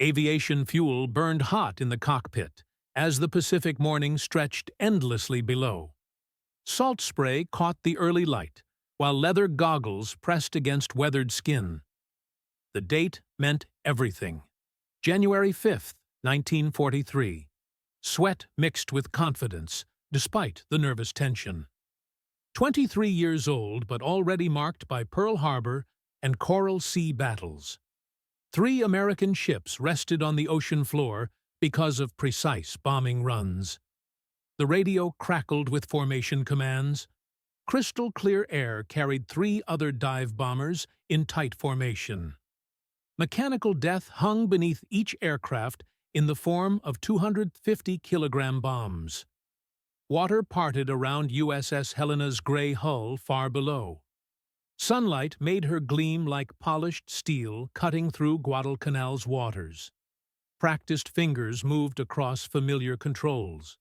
Aviation fuel burned hot in the cockpit as the Pacific morning stretched endlessly below. Salt spray caught the early light, while leather goggles pressed against weathered skin. The date meant everything. January 5th, 1943. Sweat mixed with confidence, despite the nervous tension. 23 years old, but already marked by Pearl Harbor and Coral Sea battles. 3 American ships rested on the ocean floor because of precise bombing runs. The radio crackled with formation commands. Crystal clear air carried 3 other dive bombers in tight formation. Mechanical death hung beneath each aircraft in the form of 250-kilogram bombs. Water parted around USS Helenas' gray hull far below. Sunlight made her gleam like polished steel cutting through Guadalcanal's waters. Practiced fingers moved across familiar controls.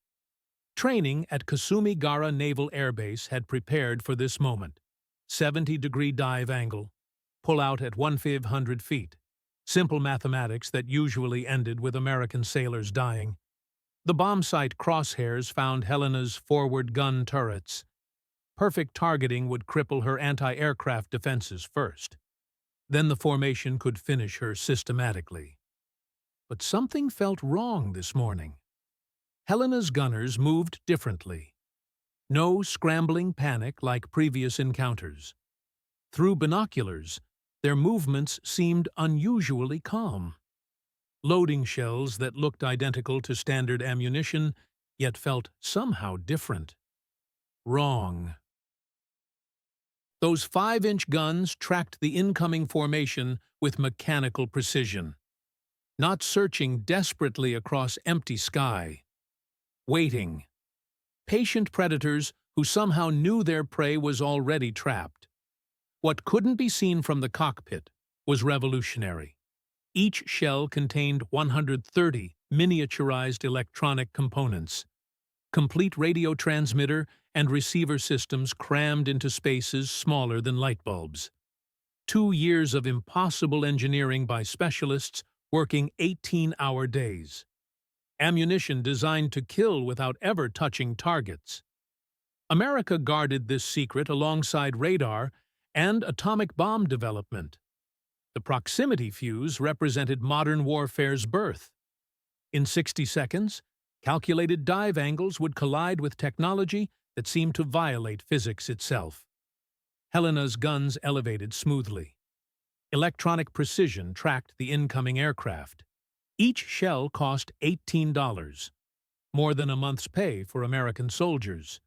Training at Kasumigara Naval Air Base had prepared for this moment. 70-degree dive angle, pull out at 1,500 feet. Simple mathematics that usually ended with American sailors dying. The bomb sight crosshairs found Helena's forward gun turrets. Perfect targeting would cripple her anti-aircraft defenses first. Then the formation could finish her systematically. But something felt wrong this morning. Helena's gunners moved differently. No scrambling panic like previous encounters. Through binoculars, their movements seemed unusually calm. Loading shells that looked identical to standard ammunition, yet felt somehow different. Wrong. Those 5-inch guns tracked the incoming formation with mechanical precision, not searching desperately across empty sky. Waiting. Patient predators who somehow knew their prey was already trapped. What couldn't be seen from the cockpit was revolutionary. Each shell contained 130 miniaturized electronic components, complete radio transmitter and receiver systems crammed into spaces smaller than light bulbs. 2 years of impossible engineering by specialists working 18-hour days. Ammunition designed to kill without ever touching targets. America guarded this secret alongside radar and atomic bomb development. The proximity fuse represented modern warfare's birth. In 60 seconds, calculated dive angles would collide with technology that seemed to violate physics itself. Helena's guns elevated smoothly. Electronic precision tracked the incoming aircraft. Each shell cost $18, more than a month's pay for American soldiers.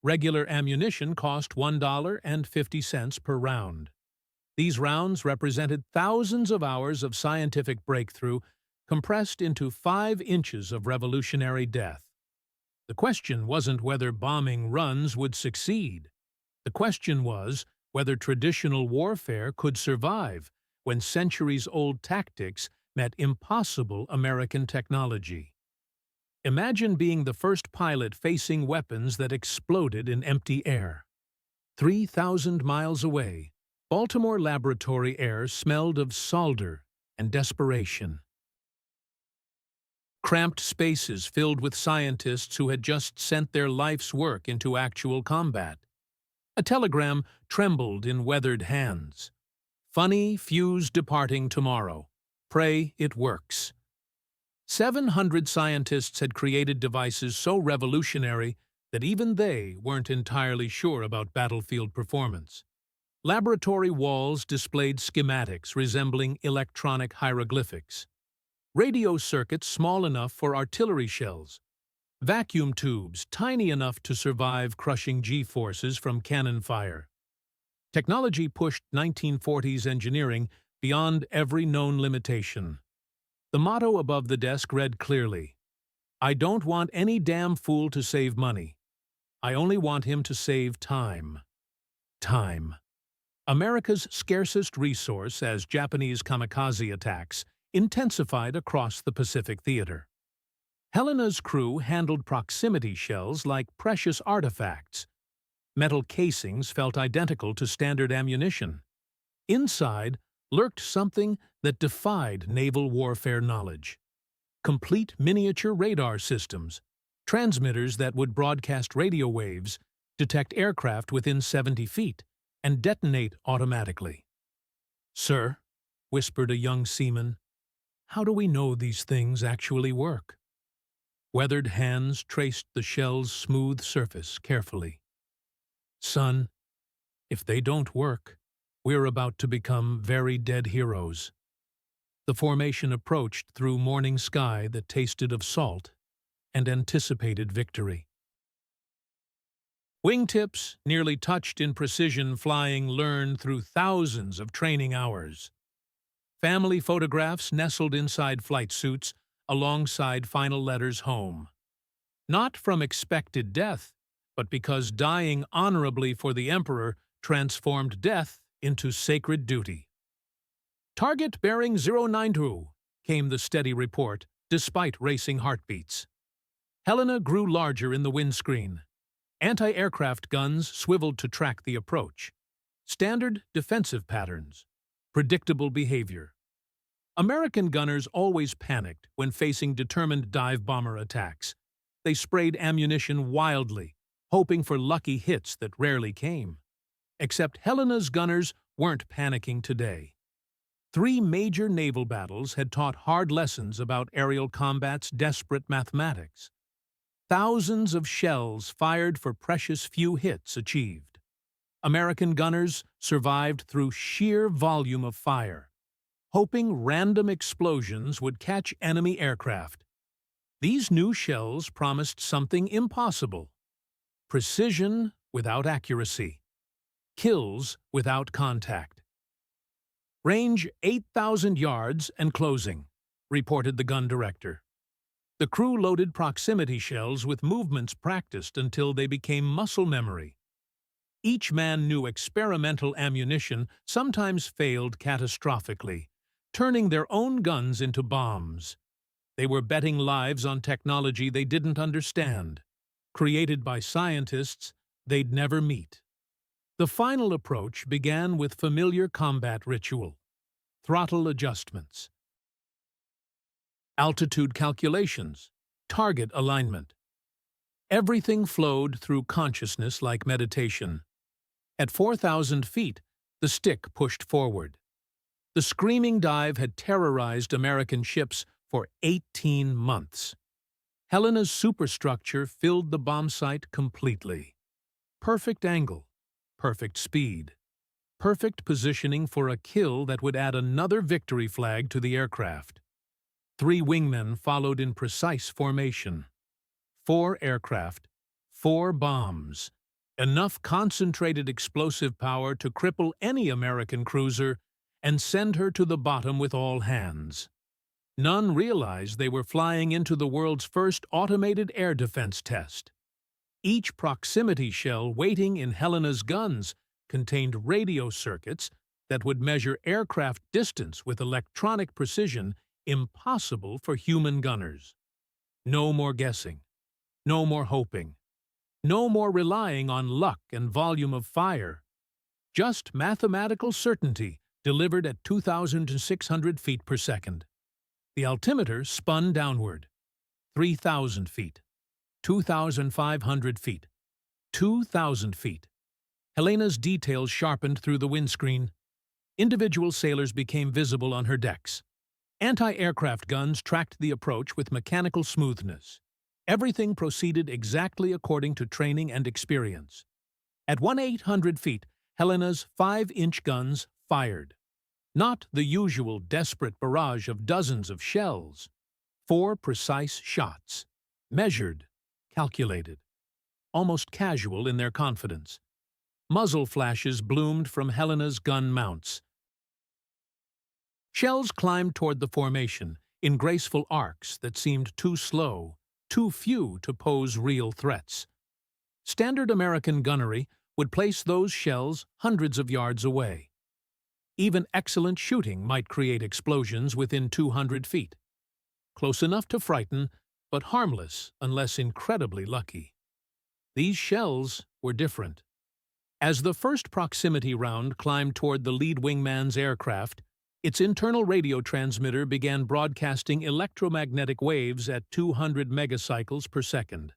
Regular ammunition cost $1.50 per round. These rounds represented thousands of hours of scientific breakthrough compressed into 5 inches of revolutionary death. The question wasn't whether bombing runs would succeed. The question was whether traditional warfare could survive when centuries-old tactics met impossible American technology. Imagine being the first pilot facing weapons that exploded in empty air. 3,000 miles away, Baltimore laboratory air smelled of solder and desperation. Cramped spaces filled with scientists who had just sent their life's work into actual combat. A telegram trembled in weathered hands. Funny fuse departing tomorrow. Pray it works. 700 scientists had created devices so revolutionary that even they weren't entirely sure about battlefield performance. Laboratory walls displayed schematics resembling electronic hieroglyphics. Radio circuits small enough for artillery shells. Vacuum tubes tiny enough to survive crushing G-forces from cannon fire. Technology pushed 1940s engineering beyond every known limitation. The motto above the desk read clearly, "I don't want any damn fool to save money. I only want him to save time." Time. America's scarcest resource as Japanese kamikaze attacks intensified across the Pacific theater. Helena's crew handled proximity shells like precious artifacts. Metal casings felt identical to standard ammunition. Inside, lurked something that defied naval warfare knowledge. Complete miniature radar systems, transmitters that would broadcast radio waves, detect aircraft within 70 feet, and detonate automatically. "Sir," whispered a young seaman, "how do we know these things actually work?" Weathered hands traced the shell's smooth surface carefully. "Son, if they don't work, we're about to become very dead heroes." The formation approached through morning sky that tasted of salt and anticipated victory. Wingtips, nearly touched in precision flying learned through thousands of training hours. Family photographs nestled inside flight suits alongside final letters home. Not from expected death, but because dying honorably for the Emperor transformed death into sacred duty. "Target bearing 092, came the steady report, despite racing heartbeats. Helena grew larger in the windscreen. Anti-aircraft guns swiveled to track the approach. Standard defensive patterns. Predictable behavior. American gunners always panicked when facing determined dive bomber attacks. They sprayed ammunition wildly, hoping for lucky hits that rarely came. Except Helena's gunners weren't panicking today. 3 major naval battles had taught hard lessons about aerial combat's desperate mathematics. Thousands of shells fired for precious few hits achieved. American gunners survived through sheer volume of fire, hoping random explosions would catch enemy aircraft. These new shells promised something impossible: precision without accuracy, kills without contact. "Range 8,000 yards and closing," reported the gun director. The crew loaded proximity shells with movements practiced until they became muscle memory. Each man knew experimental ammunition sometimes failed catastrophically, turning their own guns into bombs. They were betting lives on technology they didn't understand, created by scientists they'd never meet. The final approach began with familiar combat ritual: throttle adjustments, altitude calculations, target alignment. Everything flowed through consciousness like meditation. At 4,000 feet, the stick pushed forward. The screaming dive had terrorized American ships for 18 months. Helena's superstructure filled the bomb site completely. Perfect angle, perfect speed, perfect positioning for a kill that would add another victory flag to the aircraft. 3 wingmen followed in precise formation. 4 aircraft, 4 bombs. Enough concentrated explosive power to cripple any American cruiser and send her to the bottom with all hands. None realized they were flying into the world's first automated air defense test. Each proximity shell waiting in Helena's guns contained radio circuits that would measure aircraft distance with electronic precision impossible for human gunners. No more guessing. No more hoping. No more relying on luck and volume of fire. Just mathematical certainty delivered at 2,600 feet per second. The altimeter spun downward. 3,000 feet. 2,500 feet. 2,000 feet. Helena's details sharpened through the windscreen. Individual sailors became visible on her decks. Anti-aircraft guns tracked the approach with mechanical smoothness. Everything proceeded exactly according to training and experience. At 1,800 feet, Helena's 5-inch guns fired. Not the usual desperate barrage of dozens of shells. 4 precise shots. Measured, calculated. Almost casual in their confidence. Muzzle flashes bloomed from Helena's gun mounts. Shells climbed toward the formation in graceful arcs that seemed too slow, too few to pose real threats. Standard American gunnery would place those shells hundreds of yards away. Even excellent shooting might create explosions within 200 feet. Close enough to frighten, but harmless unless incredibly lucky. These shells were different. As the first proximity round climbed toward the lead wingman's aircraft, Its internal radio transmitter began broadcasting electromagnetic waves at 200 megacycles per second.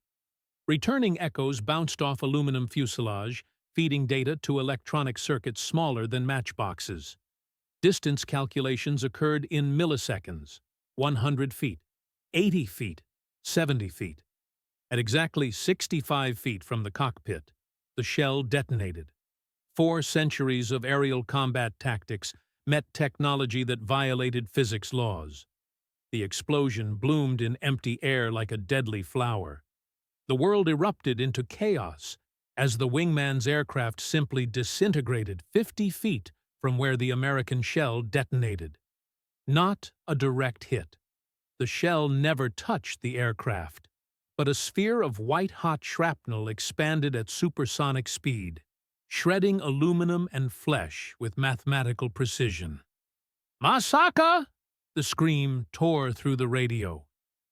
Returning echoes bounced off aluminum fuselage, feeding data to electronic circuits smaller than matchboxes. Distance calculations occurred in milliseconds: 100 feet, 80 feet, 70 feet. At exactly 65 feet from the cockpit, the shell detonated. 4 centuries of aerial combat tactics met technology that violated physics laws. The explosion bloomed in empty air like a deadly flower. The world erupted into chaos as the wingman's aircraft simply disintegrated 50 feet from where the American shell detonated. Not a direct hit. The shell never touched the aircraft, but a sphere of white-hot shrapnel expanded at supersonic speed, shredding aluminum and flesh with mathematical precision. "Masaka!" The scream tore through the radio.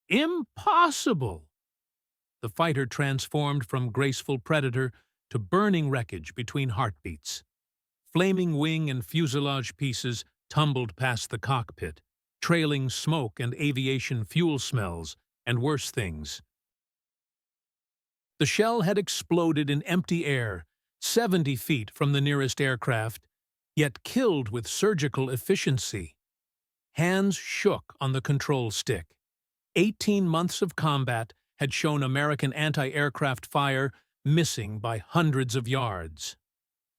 "Impossible!" The fighter transformed from graceful predator to burning wreckage between heartbeats. Flaming wing and fuselage pieces tumbled past the cockpit, trailing smoke and aviation fuel smells, and worse things. The shell had exploded in empty air, 70 feet from the nearest aircraft, yet killed with surgical efficiency. Hands shook on the control stick. 18 months of combat had shown American anti-aircraft fire missing by hundreds of yards.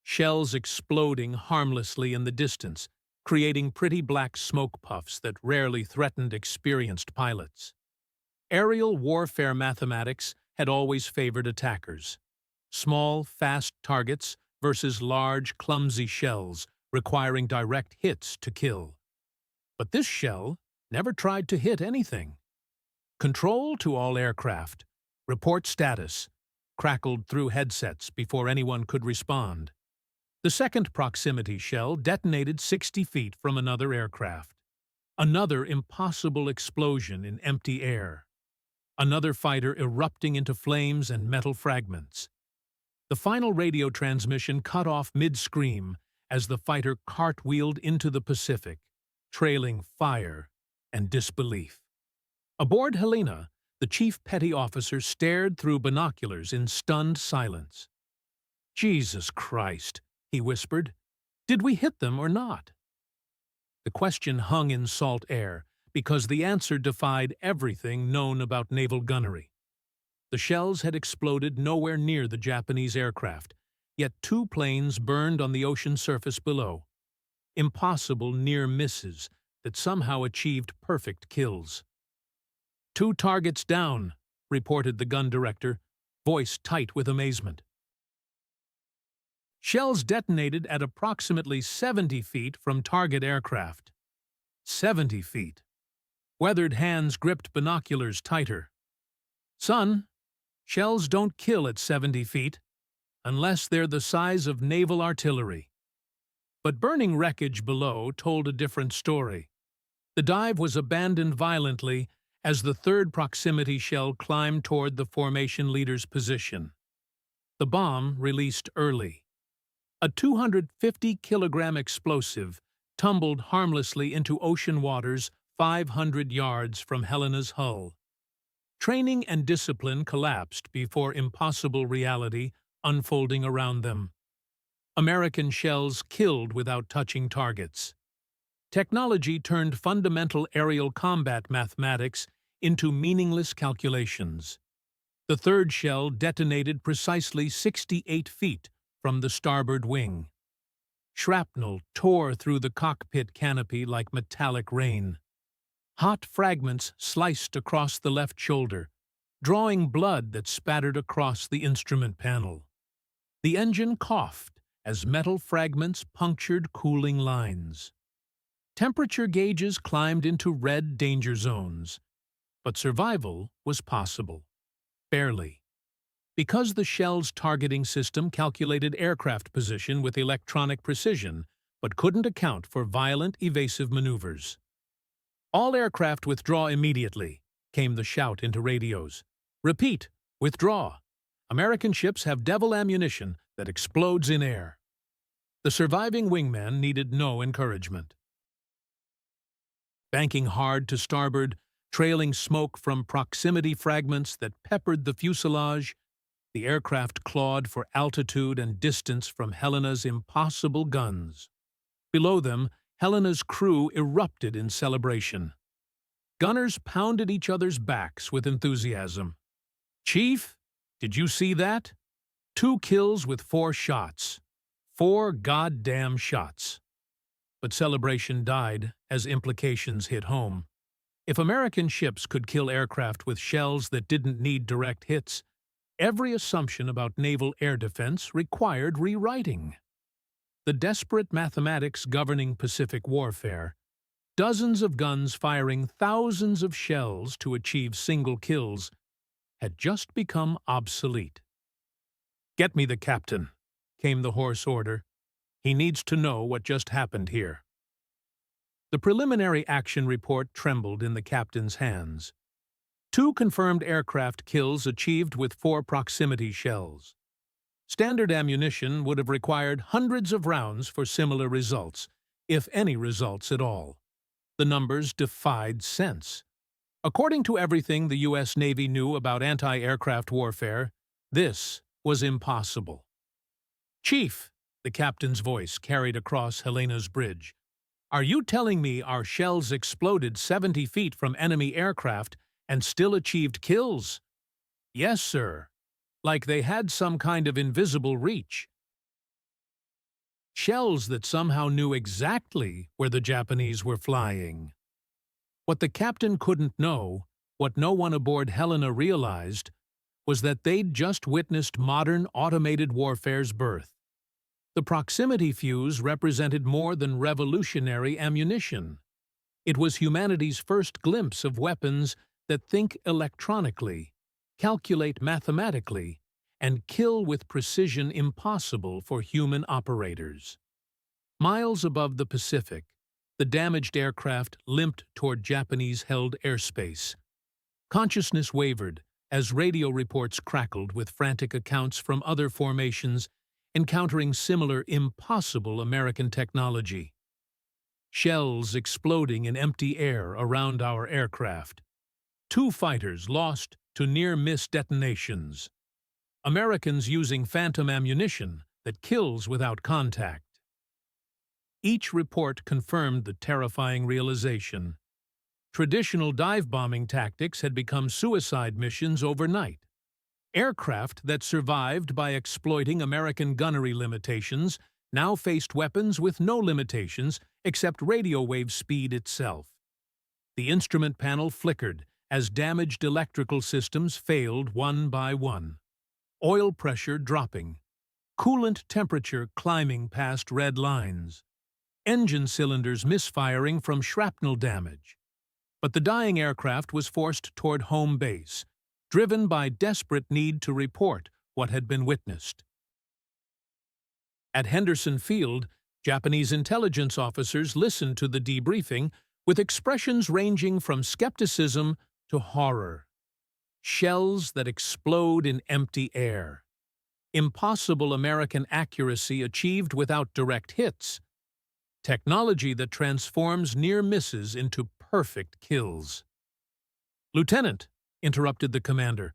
Shells exploding harmlessly in the distance, creating pretty black smoke puffs that rarely threatened experienced pilots. Aerial warfare mathematics had always favored attackers. Small, fast targets versus large, clumsy shells requiring direct hits to kill. But this shell never tried to hit anything. "Control to all aircraft. Report status," crackled through headsets before anyone could respond. The second proximity shell detonated 60 feet from another aircraft. Another impossible explosion in empty air. Another fighter erupting into flames and metal fragments. The final radio transmission cut off mid-scream as the fighter cartwheeled into the Pacific, trailing fire and disbelief. Aboard Helena, the chief petty officer stared through binoculars in stunned silence. "Jesus Christ," he whispered. "Did we hit them or not?" The question hung in salt air because the answer defied everything known about naval gunnery. The shells had exploded nowhere near the Japanese aircraft, yet 2 planes burned on the ocean surface below. Impossible near misses that somehow achieved perfect kills. "2 targets down," reported the gun director, voice tight with amazement. Shells detonated at approximately 70 feet from target aircraft. 70 feet. Weathered hands gripped binoculars tighter. "Son, shells don't kill at 70 feet, unless they're the size of naval artillery." But burning wreckage below told a different story. The dive was abandoned violently as the third proximity shell climbed toward the formation leader's position. The bomb released early. A 250-kilogram explosive tumbled harmlessly into ocean waters 500 yards from Helena's hull. Training and discipline collapsed before impossible reality unfolding around them. American shells killed without touching targets. Technology turned fundamental aerial combat mathematics into meaningless calculations. The third shell detonated precisely 68 feet from the starboard wing. Shrapnel tore through the cockpit canopy like metallic rain. Hot fragments sliced across the left shoulder, drawing blood that spattered across the instrument panel. The engine coughed as metal fragments punctured cooling lines. Temperature gauges climbed into red danger zones, but survival was possible. Barely. Because the shell's targeting system calculated aircraft position with electronic precision, but couldn't account for violent, evasive maneuvers. "All aircraft withdraw immediately," came the shout into radios. "Repeat, withdraw. American ships have Devil ammunition that explodes in air." The surviving wingman needed no encouragement. banking hard to starboard, trailing smoke from proximity fragments that peppered the fuselage. The aircraft clawed for altitude and distance from Helena's impossible guns. Below them, Helena's crew erupted in celebration. Gunners pounded each other's backs with enthusiasm. "Chief, did you see that? 2 kills with 4 shots. 4 goddamn shots." But celebration died as implications hit home. If American ships could kill aircraft with shells that didn't need direct hits, every assumption about naval air defense required rewriting. The desperate mathematics governing Pacific warfare, dozens of guns firing thousands of shells to achieve single kills, had just become obsolete. "Get me the captain," came the hoarse order. "He needs to know what just happened here." The preliminary action report trembled in the captain's hands. 2 confirmed aircraft kills achieved with 4 proximity shells. Standard ammunition would have required hundreds of rounds for similar results, if any results at all. The numbers defied sense. According to everything the U.S. Navy knew about anti-aircraft warfare, this was impossible. "Chief," the captain's voice carried across Helena's bridge, "are you telling me our shells exploded 70 feet from enemy aircraft and still achieved kills?" "Yes, sir. Like they had some kind of invisible reach. Shells that somehow knew exactly where the Japanese were flying." What the captain couldn't know, what no one aboard Helena realized, was that they'd just witnessed modern automated warfare's birth. The proximity fuse represented more than revolutionary ammunition. It was humanity's first glimpse of weapons that think electronically, calculate mathematically, and kill with precision impossible for human operators. Miles above the Pacific, the damaged aircraft limped toward Japanese-held airspace. Consciousness wavered as radio reports crackled with frantic accounts from other formations encountering similar impossible American technology. Shells exploding in empty air around our aircraft. 2 fighters lost to near-miss detonations. Americans using phantom ammunition that kills without contact. Each report confirmed the terrifying realization. Traditional dive-bombing tactics had become suicide missions overnight. Aircraft that survived by exploiting American gunnery limitations now faced weapons with no limitations except radio wave speed itself. The instrument panel flickered as damaged electrical systems failed one by one. Oil pressure dropping. Coolant temperature climbing past red lines. Engine cylinders misfiring from shrapnel damage. But the dying aircraft was forced toward home base, driven by desperate need to report what had been witnessed. At Henderson Field, Japanese intelligence officers listened to the debriefing with expressions ranging from skepticism to horror. Shells that explode in empty air. Impossible American accuracy achieved without direct hits. Technology that transforms near misses into perfect kills. "Lieutenant," interrupted the commander,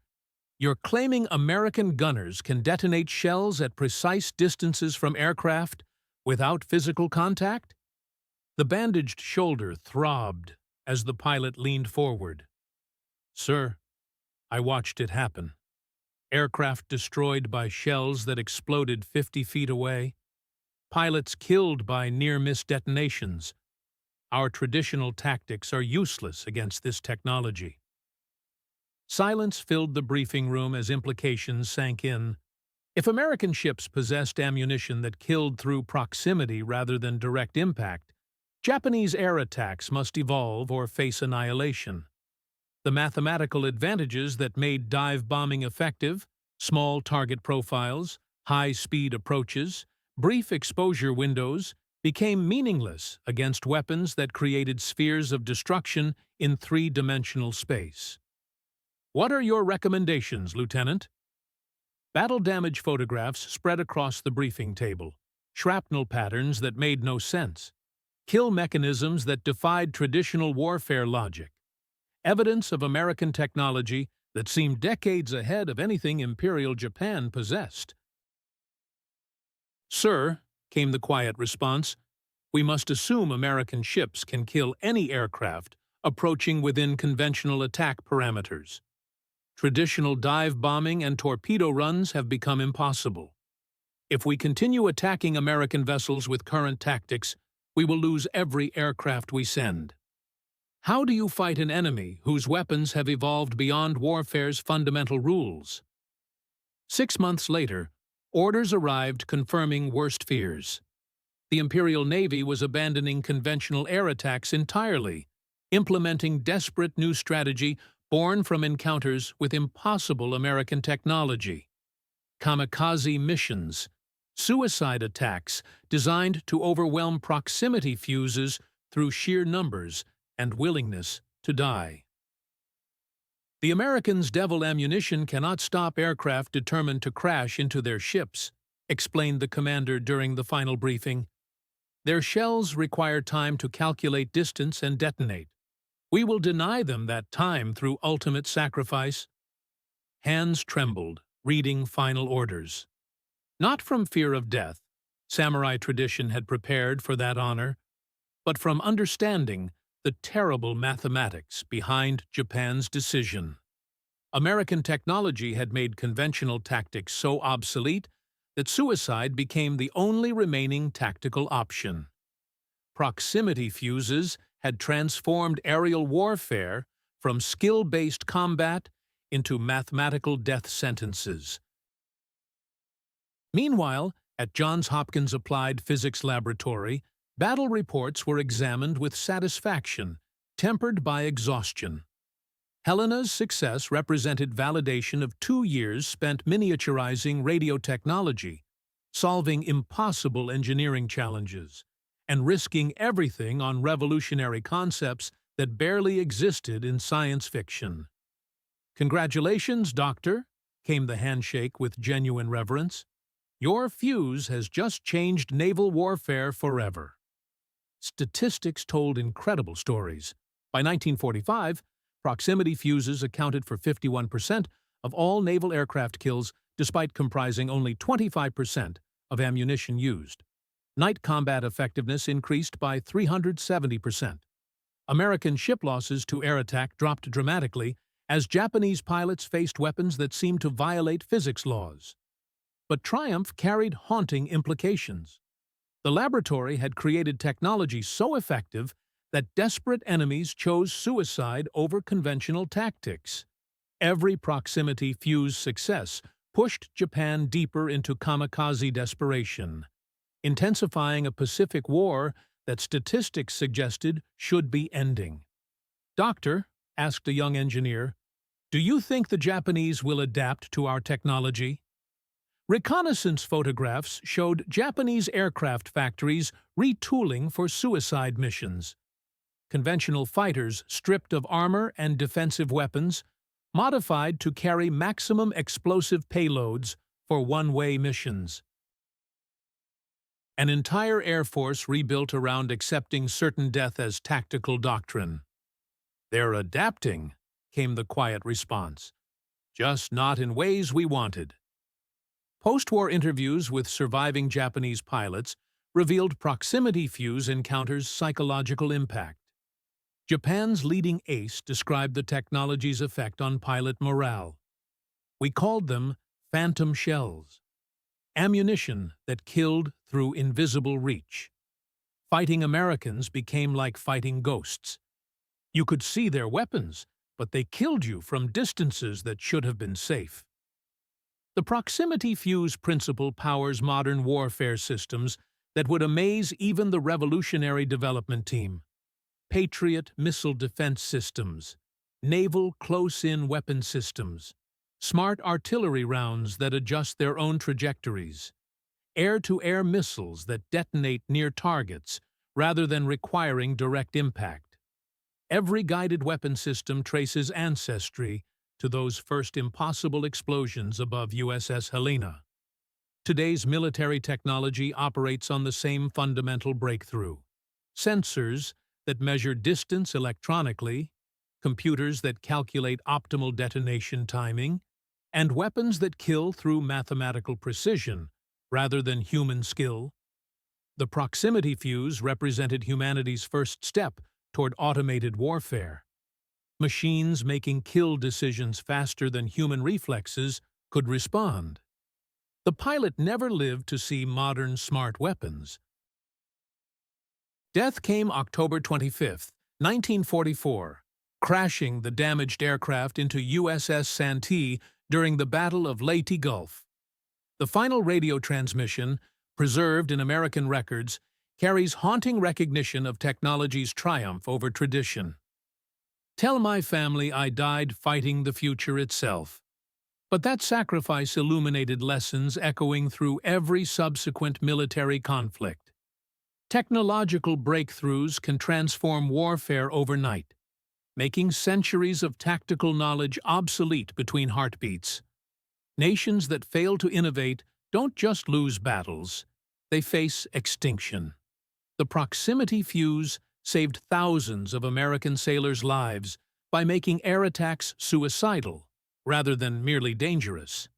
"you're claiming American gunners can detonate shells at precise distances from aircraft without physical contact?" The bandaged shoulder throbbed as the pilot leaned forward. "Sir, I watched it happen. Aircraft destroyed by shells that exploded 50 feet away. Pilots killed by near-miss detonations. Our traditional tactics are useless against this technology." Silence filled the briefing room as implications sank in. If American ships possessed ammunition that killed through proximity rather than direct impact, Japanese air attacks must evolve or face annihilation. The mathematical advantages that made dive bombing effective, small target profiles, high-speed approaches, brief exposure windows, became meaningless against weapons that created spheres of destruction in 3-dimensional space. "What are your recommendations, Lieutenant?" Battle damage photographs spread across the briefing table, shrapnel patterns that made no sense. kill mechanisms that defied traditional warfare logic, evidence of American technology that seemed decades ahead of anything Imperial Japan possessed. "Sir," came the quiet response, "we must assume American ships can kill any aircraft approaching within conventional attack parameters. Traditional dive bombing and torpedo runs have become impossible. If we continue attacking American vessels with current tactics, we will lose every aircraft we send. How do you fight an enemy whose weapons have evolved beyond warfare's fundamental rules?" 6 months later, orders arrived confirming worst fears. The Imperial Navy was abandoning conventional air attacks entirely, implementing desperate new strategy born from encounters with impossible American technology. Kamikaze missions, suicide attacks designed to overwhelm proximity fuses through sheer numbers and willingness to die. "The Americans' Devil ammunition cannot stop aircraft determined to crash into their ships," explained the commander during the final briefing. "Their shells require time to calculate distance and detonate. We will deny them that time through ultimate sacrifice." Hands trembled, reading final orders. Not from fear of death, samurai tradition had prepared for that honor, but from understanding the terrible mathematics behind Japan's decision. American technology had made conventional tactics so obsolete that suicide became the only remaining tactical option. Proximity fuses had transformed aerial warfare from skill-based combat into mathematical death sentences. Meanwhile, at Johns Hopkins Applied Physics Laboratory, battle reports were examined with satisfaction, tempered by exhaustion. Helena's success represented validation of 2 years spent miniaturizing radio technology, solving impossible engineering challenges, and risking everything on revolutionary concepts that barely existed in science fiction. "Congratulations, Doctor," came the handshake with genuine reverence. "Your fuse has just changed naval warfare forever." Statistics told incredible stories. By 1945, proximity fuses accounted for 51% of all naval aircraft kills, despite comprising only 25% of ammunition used. Night combat effectiveness increased by 370%. American ship losses to air attack dropped dramatically as Japanese pilots faced weapons that seemed to violate physics laws. But triumph carried haunting implications. The laboratory had created technology so effective that desperate enemies chose suicide over conventional tactics. Every proximity fuse success pushed Japan deeper into kamikaze desperation, intensifying a Pacific War that statistics suggested should be ending. "Doctor," asked a young engineer, "do you think the Japanese will adapt to our technology?" Reconnaissance photographs showed Japanese aircraft factories retooling for suicide missions. Conventional fighters stripped of armor and defensive weapons, modified to carry maximum explosive payloads for one-way missions. An entire air force rebuilt around accepting certain death as tactical doctrine. "They're adapting," came the quiet response. "Just not in ways we wanted." Post-war interviews with surviving Japanese pilots revealed proximity fuse encounters' psychological impact. Japan's leading ace described the technology's effect on pilot morale. "We called them phantom shells. Ammunition that killed through invisible reach. Fighting Americans became like fighting ghosts. You could see their weapons, but they killed you from distances that should have been safe." The proximity fuse principle powers modern warfare systems that would amaze even the Revolutionary Development Team. Patriot missile defense systems, naval close-in weapon systems, smart artillery rounds that adjust their own trajectories, air-to-air missiles that detonate near targets rather than requiring direct impact. Every guided weapon system traces ancestry to those first impossible explosions above USS Helena. Today's military technology operates on the same fundamental breakthrough. sensors that measure distance electronically, computers that calculate optimal detonation timing, and weapons that kill through mathematical precision rather than human skill. The proximity fuse represented humanity's first step toward automated warfare. Machines making kill decisions faster than human reflexes could respond. The pilot never lived to see modern smart weapons. Death came October 25, 1944, crashing the damaged aircraft into USS Santee during the Battle of Leyte Gulf. The final radio transmission, preserved in American records, carries haunting recognition of technology's triumph over tradition. Tell my family I died fighting the future itself. But that sacrifice illuminated lessons echoing through every subsequent military conflict. Technological breakthroughs can transform warfare overnight, making centuries of tactical knowledge obsolete between heartbeats. Nations that fail to innovate don't just lose battles, they face extinction. The proximity fuse saved thousands of American sailors' lives by making air attacks suicidal rather than merely dangerous.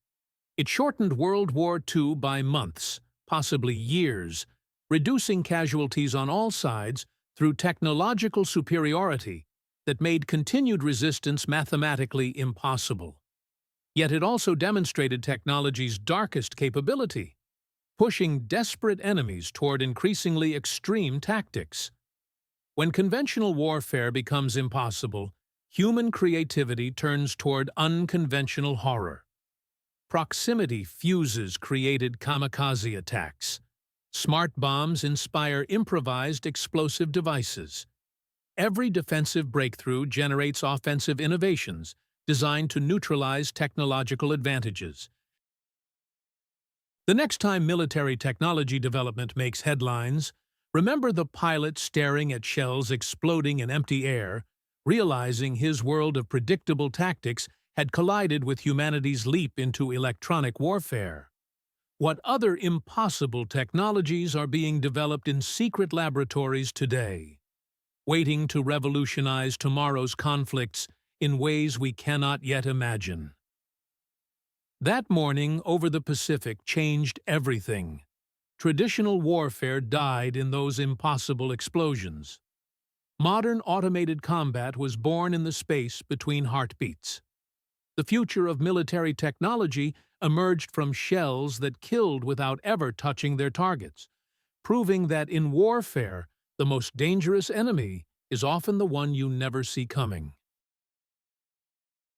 It shortened World War II by months, possibly years, reducing casualties on all sides through technological superiority that made continued resistance mathematically impossible. Yet it also demonstrated technology's darkest capability, pushing desperate enemies toward increasingly extreme tactics. When conventional warfare becomes impossible, human creativity turns toward unconventional horror. Proximity fuses created kamikaze attacks. Smart bombs inspire improvised explosive devices. Every defensive breakthrough generates offensive innovations designed to neutralize technological advantages. The next time military technology development makes headlines, remember the pilot staring at shells exploding in empty air, realizing his world of predictable tactics had collided with humanity's leap into electronic warfare. What other impossible technologies are being developed in secret laboratories today, waiting to revolutionize tomorrow's conflicts in ways we cannot yet imagine? That morning over the Pacific changed everything. Traditional warfare died in those impossible explosions. Modern automated combat was born in the space between heartbeats. The future of military technology emerged from shells that killed without ever touching their targets, proving that in warfare, the most dangerous enemy is often the one you never see coming.